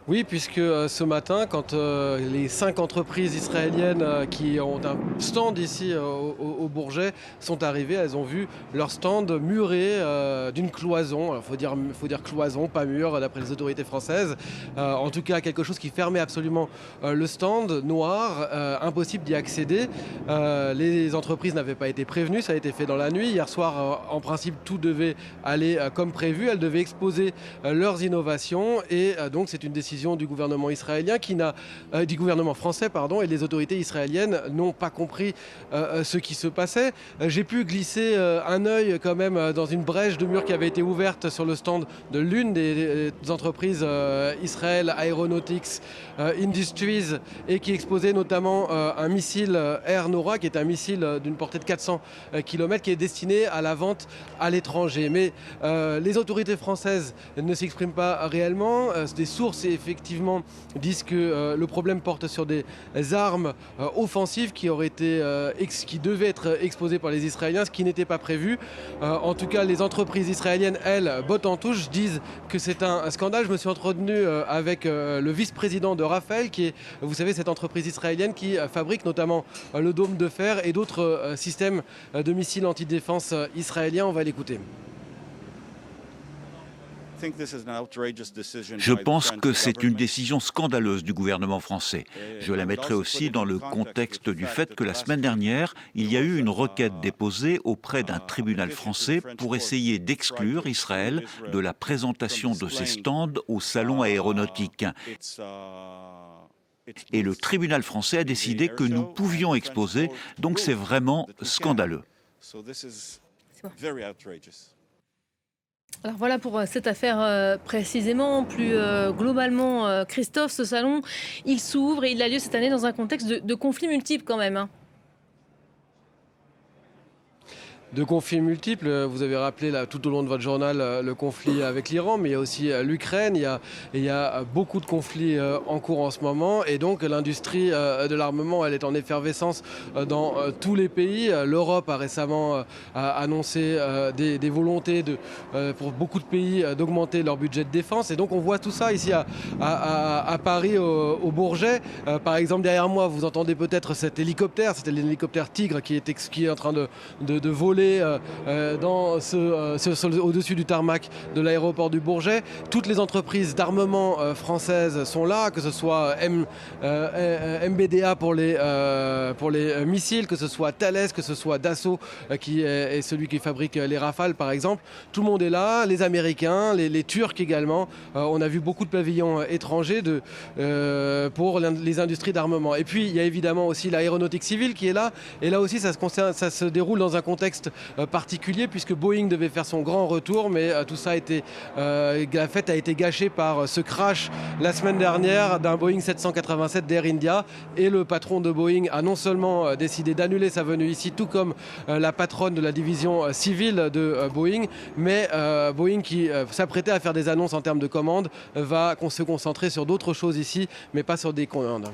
Oui, puisque ce matin, quand les 5 entreprises israéliennes qui ont un stand ici au Bourget sont arrivées, elles ont vu leur stand muré d'une cloison. Il faut dire cloison, pas mur, d'après les autorités françaises. En tout cas, quelque chose qui fermait absolument le stand, noir, impossible d'y accéder. Les entreprises n'avaient pas été prévenues, ça a été fait dans la nuit. Hier soir, en principe, tout devait aller comme prévu. Elles devaient exposer leurs innovations et donc c'est une décision du gouvernement israélien du gouvernement français pardon, et les autorités israéliennes n'ont pas compris ce qui se passait. J'ai pu glisser un œil quand même dans une brèche de mur qui avait été ouverte sur le stand de l'une des entreprises Israel Aeronautics Industries et qui exposait notamment un missile Air Nora qui est un missile d'une portée de 400 km qui est destiné à la vente à l'étranger. Mais les autorités françaises ne s'expriment pas réellement. Des sources effectivement disent que le problème porte sur des armes offensives qui devaient être exposées par les Israéliens, ce qui n'était pas prévu. En tout cas, les entreprises israéliennes, elles, bottes en touche, disent que c'est un scandale. Je me suis entretenu avec le vice-président de Rafael, qui est, vous savez, cette entreprise israélienne qui fabrique notamment le dôme de fer et d'autres systèmes de missiles antidéfense israéliens. On va l'écouter. Je pense que c'est une décision scandaleuse du gouvernement français. Je la mettrai aussi dans le contexte du fait que la semaine dernière, il y a eu une requête déposée auprès d'un tribunal français pour essayer d'exclure Israël de la présentation de ses stands au salon aéronautique. Et le tribunal français a décidé que nous pouvions exposer, donc c'est vraiment scandaleux. Alors voilà pour cette affaire précisément. Plus globalement, Christophe, ce salon, il s'ouvre et il a lieu cette année dans un contexte de conflits multiples quand même, hein. De conflits multiples, vous avez rappelé là, tout au long de votre journal le conflit avec l'Iran, mais il y a aussi l'Ukraine, il y a beaucoup de conflits en cours en ce moment, et donc l'industrie de l'armement, elle est en effervescence dans tous les pays. L'Europe a récemment annoncé des volontés pour beaucoup de pays d'augmenter leur budget de défense, et donc on voit tout ça ici à Paris, au Bourget. Par exemple, derrière moi, vous entendez peut-être cet hélicoptère, c'était l'hélicoptère Tigre qui est en train de voler au-dessus du tarmac de l'aéroport du Bourget. Toutes les entreprises d'armement françaises sont là, que ce soit MBDA pour les missiles, que ce soit Thales, que ce soit Dassault qui est celui qui fabrique les Rafales par exemple. Tout le monde est là, les Américains, les Turcs également. On a vu beaucoup de pavillons étrangers pour les industries d'armement. Et puis il y a évidemment aussi l'aéronautique civile qui est là. Et là aussi ça se déroule dans un contexte particulier puisque Boeing devait faire son grand retour, mais tout ça la fête a été gâchée par ce crash la semaine dernière d'un Boeing 787 d'Air India, et le patron de Boeing a non seulement décidé d'annuler sa venue ici, tout comme la patronne de la division civile de Boeing, mais Boeing qui s'apprêtait à faire des annonces en termes de commandes va se concentrer sur d'autres choses ici, mais pas sur des commandes.